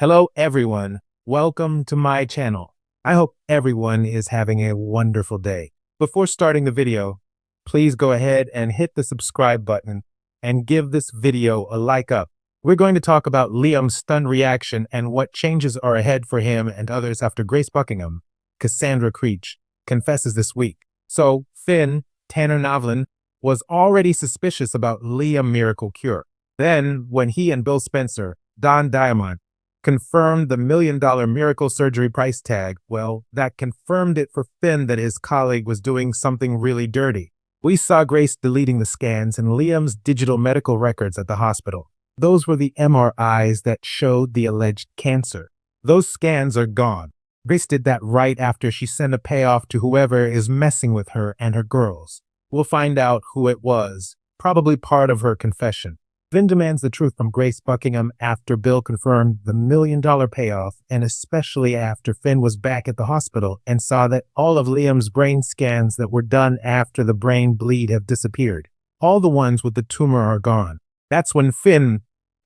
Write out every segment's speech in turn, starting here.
Hello, everyone. Welcome to my channel. I hope everyone is having a wonderful day. Before starting the video, please go ahead and hit the subscribe button and give this video a like up. We're going to talk about Liam's stunned reaction and what changes are ahead for him and others after Grace Buckingham, Cassandra Creech, confesses this week. So, Finn, Tanner Novlin, was already suspicious about Liam Miracle Cure. Then, when he and Bill Spencer, Don Diamond, confirmed the $1 million miracle surgery price tag, well, that confirmed it for Finn that his colleague was doing something really dirty. We saw Grace deleting the scans and Liam's digital medical records at the hospital. Those were the MRIs that showed the alleged cancer. Those scans are gone. Grace did that right after she sent a payoff to whoever is messing with her and her girls. We'll find out who it was, probably part of her confession. Finn demands the truth from Grace Buckingham after Bill confirmed the $1 million payoff, and especially after Finn was back at the hospital and saw that all of Liam's brain scans that were done after the brain bleed have disappeared. All the ones with the tumor are gone. That's when Finn,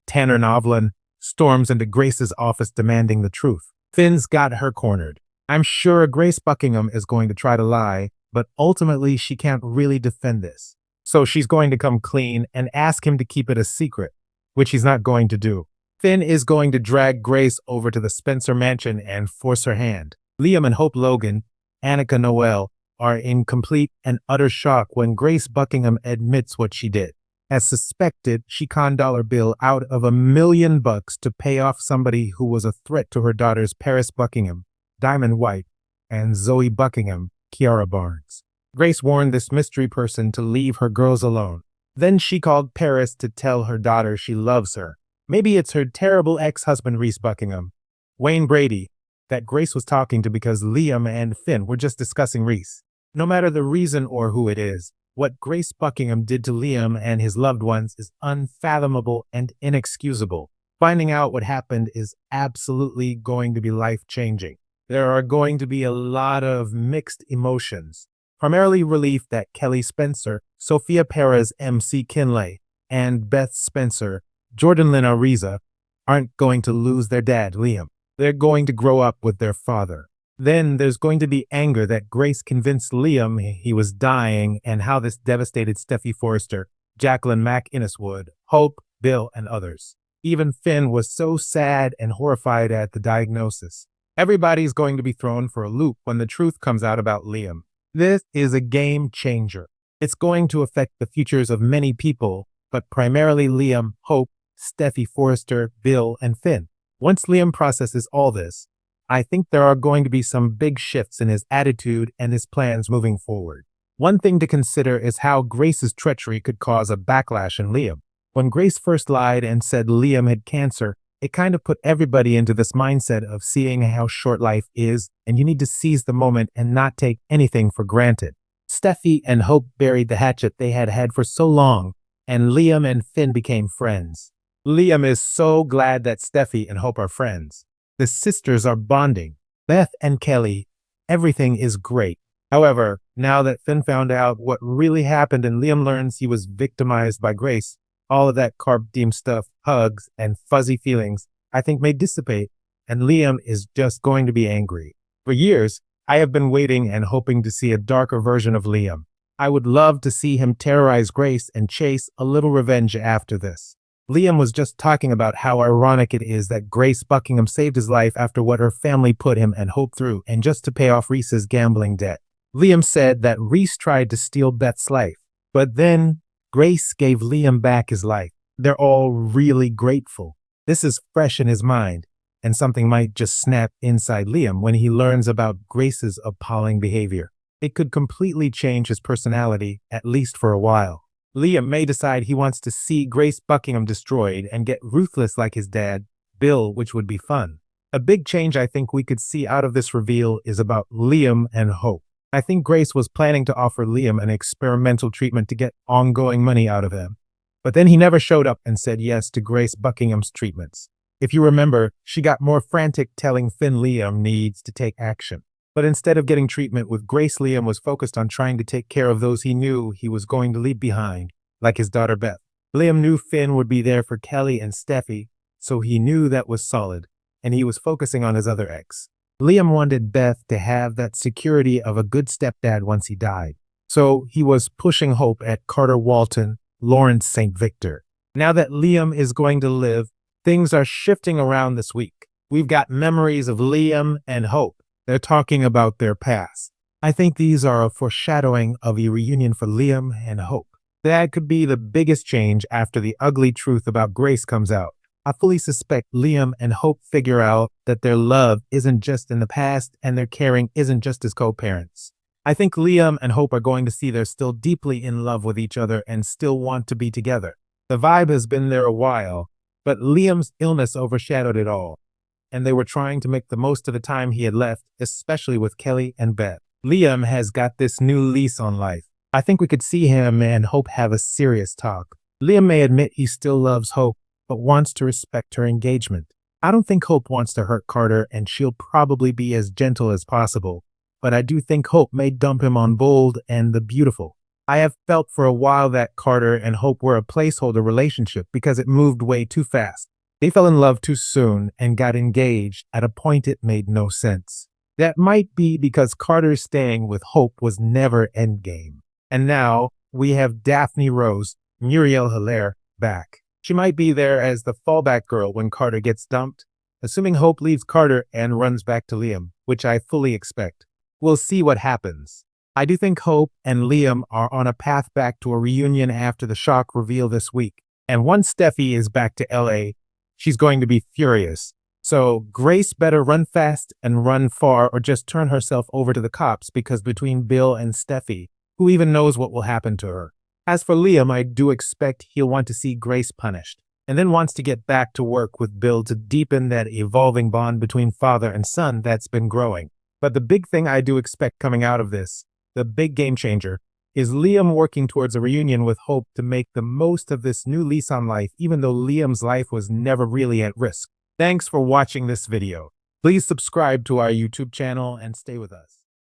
Tanner Novlin, storms into Grace's office demanding the truth. Finn's got her cornered. I'm sure Grace Buckingham is going to try to lie, but ultimately she can't really defend this. So she's going to come clean and ask him to keep it a secret, which he's not going to do. Finn is going to drag Grace over to the Spencer mansion and force her hand. Liam and Hope Logan, Annika Noel, are in complete and utter shock when Grace Buckingham admits what she did. As suspected, she conned Bill out of $1 million to pay off somebody who was a threat to her daughters Paris Buckingham, Diamond White, and Zoe Buckingham, Kiara Barnes. Grace warned this mystery person to leave her girls alone. Then she called Paris to tell her daughter she loves her. Maybe it's her terrible ex-husband Reese Buckingham, Wayne Brady, that Grace was talking to because Liam and Finn were just discussing Reese. No matter the reason or who it is, what Grace Buckingham did to Liam and his loved ones is unfathomable and inexcusable. Finding out what happened is absolutely going to be life-changing. There are going to be a lot of mixed emotions. Primarily relief that Kelly Spencer, Sophia Perez, MC Kinley, and Beth Spencer, Jordan Lynn Ariza, aren't going to lose their dad, Liam. They're going to grow up with their father. Then there's going to be anger that Grace convinced Liam he was dying and how this devastated Steffi Forrester, Jacqueline Mack Inniswood, Hope, Bill, and others. Even Finn was so sad and horrified at the diagnosis. Everybody's going to be thrown for a loop when the truth comes out about Liam. This is a game changer. It's going to affect the futures of many people, but primarily Liam, Hope, Steffi Forrester, Bill, and Finn. Once Liam processes all this, I think there are going to be some big shifts in his attitude and his plans moving forward. One thing to consider is how Grace's treachery could cause a backlash in Liam. When Grace first lied and said Liam had cancer, it kind of put everybody into this mindset of seeing how short life is, and you need to seize the moment and not take anything for granted. Steffi and Hope buried the hatchet they had had for so long, and Liam and Finn became friends. Liam is so glad that Steffi and Hope are friends. The sisters are bonding. Beth and Kelly, everything is great. However, now that Finn found out what really happened and Liam learns he was victimized by Grace, all of that carp diem stuff, hugs, and fuzzy feelings, I think may dissipate, and Liam is just going to be angry. For years, I have been waiting and hoping to see a darker version of Liam. I would love to see him terrorize Grace and chase a little revenge after this. Liam was just talking about how ironic it is that Grace Buckingham saved his life after what her family put him and Hope through, and just to pay off Reese's gambling debt. Liam said that Reese tried to steal Beth's life, but then Grace gave Liam back his life. They're all really grateful. This is fresh in his mind, and something might just snap inside Liam when he learns about Grace's appalling behavior. It could completely change his personality, at least for a while. Liam may decide he wants to see Grace Buckingham destroyed and get ruthless like his dad, Bill, which would be fun. A big change I think we could see out of this reveal is about Liam and Hope. I think Grace was planning to offer Liam an experimental treatment to get ongoing money out of him. But then he never showed up and said yes to Grace Buckingham's treatments. If you remember, she got more frantic telling Finn Liam needs to take action. But instead of getting treatment with Grace, Liam was focused on trying to take care of those he knew he was going to leave behind, like his daughter Beth. Liam knew Finn would be there for Kelly and Steffi, so he knew that was solid. and he was focusing on his other ex. Liam wanted Beth to have that security of a good stepdad once he died. So he was pushing Hope at Carter Walton, Lawrence St. Victor. Now that Liam is going to live, things are shifting around this week. We've got memories of Liam and Hope. They're talking about their past. I think these are a foreshadowing of a reunion for Liam and Hope. That could be the biggest change after the ugly truth about Grace comes out. I fully suspect Liam and Hope figure out that their love isn't just in the past and their caring isn't just as co-parents. I think Liam and Hope are going to see they're still deeply in love with each other and still want to be together. The vibe has been there a while, but Liam's illness overshadowed it all, and they were trying to make the most of the time he had left, especially with Kelly and Beth. Liam has got this new lease on life. I think we could see him and Hope have a serious talk. Liam may admit he still loves Hope, but wants to respect her engagement. I don't think Hope wants to hurt Carter, and she'll probably be as gentle as possible. But I do think Hope may dump him on Bold and the Beautiful. I have felt for a while that Carter and Hope were a placeholder relationship because it moved way too fast. They fell in love too soon and got engaged at a point it made no sense. That might be because Carter's staying with Hope was never endgame. And now we have Daphne Rose, Muriel Hilaire, back. She might be there as the fallback girl when Carter gets dumped, assuming Hope leaves Carter and runs back to Liam, which I fully expect. We'll see what happens. I do think Hope and Liam are on a path back to a reunion after the shock reveal this week. And once Steffi is back to LA, she's going to be furious. So Grace better run fast and run far or just turn herself over to the cops, because between Bill and Steffi, who even knows what will happen to her? As for Liam, I do expect he'll want to see Grace punished, and then wants to get back to work with Bill to deepen that evolving bond between father and son that's been growing. But the big thing I do expect coming out of this, the big game changer, is Liam working towards a reunion with Hope to make the most of this new lease on life, even though Liam's life was never really at risk. Thanks for watching this video. Please subscribe to our YouTube channel and stay with us.